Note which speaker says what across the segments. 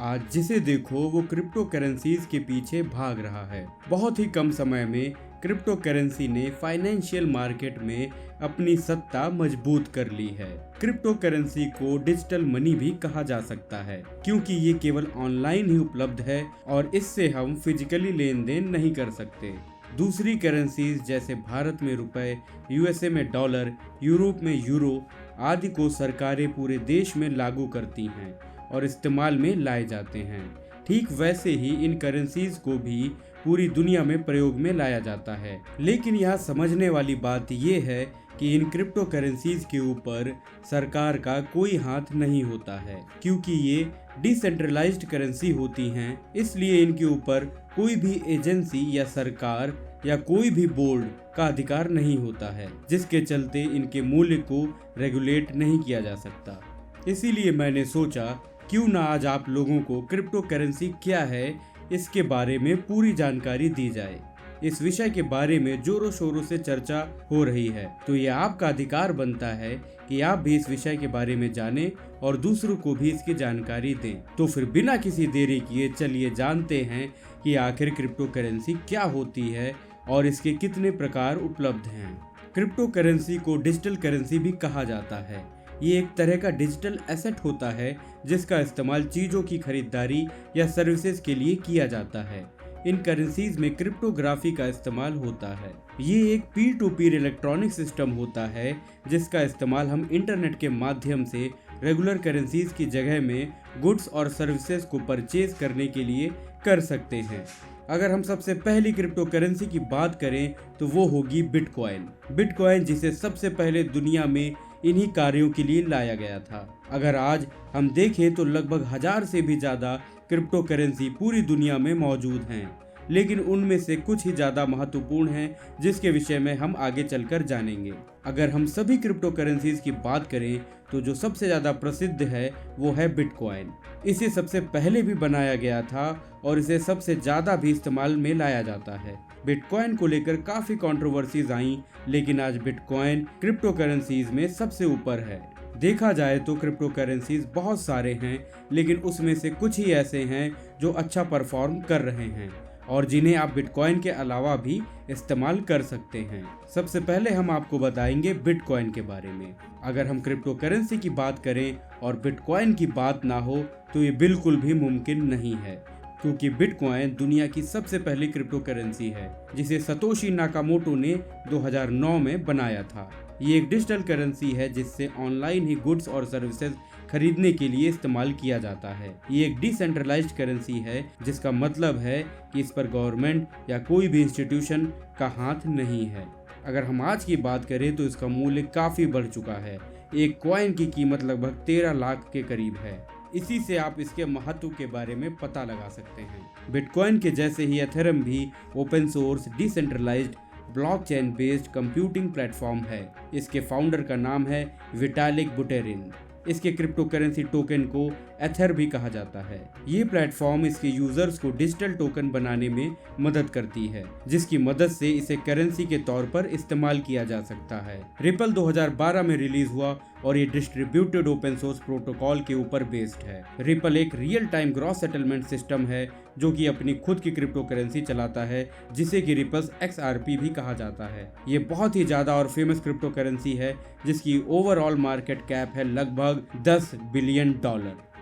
Speaker 1: आज जिसे देखो वो क्रिप्टो करेंसीज के पीछे भाग रहा है। बहुत ही कम समय में क्रिप्टो करेंसी ने फाइनेंशियल मार्केट में अपनी सत्ता मजबूत कर ली है। क्रिप्टो करेंसी को डिजिटल मनी भी कहा जा सकता है क्योंकि ये केवल ऑनलाइन ही उपलब्ध है और इससे हम फिजिकली लेन देन नहीं कर सकते। दूसरी करेंसीज जैसे भारत में रुपए, यूएसए में डॉलर, यूरोप में यूरो आदि को सरकारें पूरे देश में लागू करती हैं और इस्तेमाल में लाए जाते हैं। ठीक वैसे ही इन करेंसीज को भी पूरी दुनिया में प्रयोग में लाया जाता है। लेकिन यहाँ समझने वाली बात ये है कि इन क्रिप्टो करेंसीज के ऊपर सरकार का कोई हाथ नहीं होता है क्योंकि ये डिसेंट्रलाइज्ड करेंसी होती हैं, इसलिए इनके ऊपर कोई भी एजेंसी या सरकार या कोई भी बोर्ड का अधिकार नहीं होता है, जिसके चलते इनके मूल्य को रेगुलेट नहीं किया जा सकता। इसीलिए मैंने सोचा क्यों ना आज आप लोगों को क्रिप्टो करेंसी क्या है इसके बारे में पूरी जानकारी दी जाए। इस विषय के बारे में जोरों शोरों से चर्चा हो रही है, तो ये आपका अधिकार बनता है कि आप भी इस विषय के बारे में जानें और दूसरों को भी इसकी जानकारी दें। तो फिर बिना किसी देरी किए चलिए जानते हैं कि आखिर क्रिप्टो करेंसी क्या होती है और इसके कितने प्रकार उपलब्ध हैं। क्रिप्टो करेंसी को डिजिटल करेंसी भी कहा जाता है। ये एक तरह का डिजिटल एसेट होता है जिसका इस्तेमाल चीज़ों की खरीदारी या सर्विसेज के लिए किया जाता है। इन करेंसीज में क्रिप्टोग्राफी का इस्तेमाल होता है। ये एक पीर टू पीर इलेक्ट्रॉनिक सिस्टम होता है जिसका इस्तेमाल हम इंटरनेट के माध्यम से रेगुलर करेंसीज की जगह में गुड्स और सर्विसेज को परचेज करने के लिए कर सकते हैं। अगर हम सबसे पहली क्रिप्टो करेंसी की बात करें तो वो होगी बिटकॉइन। बिटकॉइन जिसे सबसे पहले दुनिया में इन्हीं कार्यों के लिए लाया गया था। अगर आज हम देखें तो लगभग 1000 से भी ज़्यादा क्रिप्टो करेंसी पूरी दुनिया में मौजूद हैं, लेकिन उनमें से कुछ ही ज़्यादा महत्वपूर्ण हैं जिसके विषय में हम आगे चलकर जानेंगे। अगर हम सभी क्रिप्टो करेंसीज की बात करें तो जो सबसे ज़्यादा प्रसिद्ध है वो है बिटकॉइन। इसे सबसे पहले भी बनाया गया था और इसे सबसे ज़्यादा भी इस्तेमाल में लाया जाता है। बिटकॉइन को लेकर काफ़ी कंट्रोवर्सीज आई, लेकिन आज बिटकॉइन क्रिप्टो करेंसीज में सबसे ऊपर है। देखा जाए तो क्रिप्टो करेंसीज बहुत सारे हैं, लेकिन उसमें से कुछ ही ऐसे हैं जो अच्छा परफॉर्म कर रहे हैं और जिन्हें आप बिटकॉइन के अलावा भी इस्तेमाल कर सकते हैं। सबसे पहले हम आपको बताएंगे बिटकॉइन के बारे में। अगर हम क्रिप्टो करेंसी की बात करें और बिटकॉइन की बात ना हो तो ये बिल्कुल भी मुमकिन नहीं है, क्योंकि बिटकॉइन दुनिया की सबसे पहली क्रिप्टो करेंसी है जिसे सतोशी नाकामोटो ने 2009 में बनाया था। ये एक डिजिटल करेंसी है जिससे ऑनलाइन ही गुड्स और सर्विसेज खरीदने के लिए इस्तेमाल किया जाता है। ये एक डिसेंट्रलाइज्ड करेंसी है जिसका मतलब है कि इस पर गवर्नमेंट या कोई भी इंस्टीट्यूशन का हाथ नहीं है। अगर हम आज की बात करें तो इसका मूल्य काफ़ी बढ़ चुका है। एक कॉइन की कीमत लगभग 13 लाख के करीब है। इसी से आप इसके महत्व के बारे में पता लगा सकते हैं। बिटकॉइन के जैसे ही एथेरियम भी open source decentralised blockchain based computing platform है। इसके फाउंडर का नाम है विटालिक बुटेरिन। इसके क्रिप्टो करेंसी टोकन को एथर भी कहा जाता है। ये प्लेटफॉर्म इसके यूजर्स को डिजिटल टोकन बनाने में मदद करती है, जिसकी मदद से इसे करेंसी के तौर पर इस्तेमाल किया जा सकता है। रिपल 2012 में रिलीज हुआ और ये डिस्ट्रीब्यूटेड ओपन सोर्स प्रोटोकॉल के ऊपर बेस्ड है। रिपल एक real time gross settlement system है जो कि अपनी खुद की क्रिप्टो करेंसी चलाता है, जिसे कि रिपल्स XRP भी कहा जाता है। ये बहुत ही ज्यादा और फेमस क्रिप्टो करेंसी है जिसकी ओवरऑल मार्केट कैप है लगभग $10 बिलियन।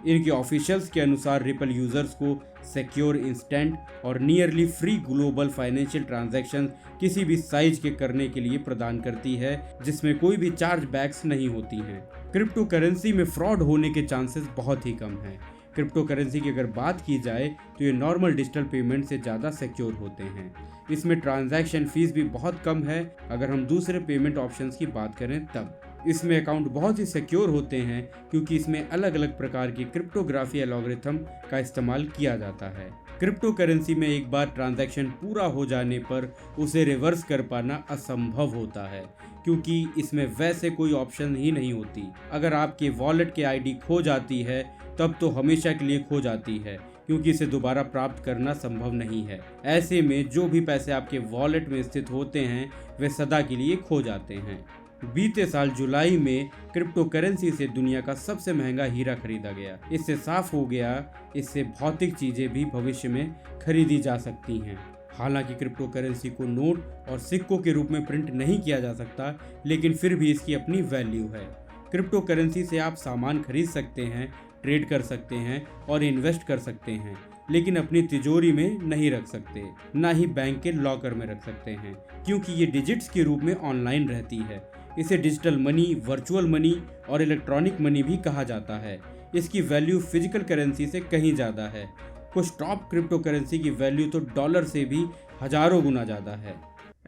Speaker 1: इनके ऑफिशियल्स के अनुसार रिपल यूजर्स को सिक्योर, इंस्टेंट और nearly free global financial transaction किसी भी साइज के करने के लिए प्रदान करती है, जिसमें कोई भी चार्ज बैक्स नहीं होती हैं। क्रिप्टो करेंसी में फ्रॉड होने के चांसेस बहुत ही कम हैं। क्रिप्टो करेंसी की अगर बात की जाए तो ये नॉर्मल डिजिटल पेमेंट से ज़्यादा सिक्योर होते हैं। इसमें ट्रांजैक्शन फीस भी बहुत कम है अगर हम दूसरे पेमेंट ऑप्शंस की बात करें तब। इसमें अकाउंट बहुत ही सिक्योर होते हैं क्योंकि इसमें अलग अलग प्रकार की क्रिप्टोग्राफी एल्गोरिथम का इस्तेमाल किया जाता है। क्रिप्टो करेंसी में एक बार ट्रांजैक्शन पूरा हो जाने पर उसे रिवर्स कर पाना असंभव होता है, क्योंकि इसमें वैसे कोई ऑप्शन ही नहीं होती। अगर आपके वॉलेट की आईडी खो जाती है तब तो हमेशा के लिए खो जाती है, क्योंकि इसे दोबारा प्राप्त करना संभव नहीं है। ऐसे में जो भी पैसे आपके वॉलेट में स्थित होते हैं वे सदा के लिए खो जाते हैं। बीते साल जुलाई में क्रिप्टो करेंसी से दुनिया का सबसे महंगा हीरा खरीदा गया। इससे साफ हो गया इससे भौतिक चीजें भी भविष्य में खरीदी जा सकती हैं। हालांकि क्रिप्टो करेंसी को नोट और सिक्कों के रूप में प्रिंट नहीं किया जा सकता, लेकिन फिर भी इसकी अपनी वैल्यू है। क्रिप्टो करेंसी से आप सामान खरीद सकते हैं, ट्रेड कर सकते हैं और इन्वेस्ट कर सकते हैं, लेकिन अपनी तिजोरी में नहीं रख सकते, ना ही बैंक के लॉकर में रख सकते हैं, क्योंकि ये डिजिट्स के रूप में ऑनलाइन रहती है। इसे डिजिटल मनी, वर्चुअल मनी और इलेक्ट्रॉनिक मनी भी कहा जाता है। इसकी वैल्यू फिजिकल करेंसी से कहीं ज़्यादा है। कुछ टॉप क्रिप्टो करेंसी की वैल्यू तो डॉलर से भी हजारों गुना ज़्यादा है।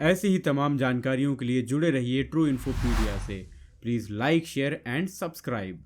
Speaker 1: ऐसी ही तमाम जानकारियों के लिए जुड़े रहिए ट्रू इन्फोपीडिया से। Please like, share and subscribe.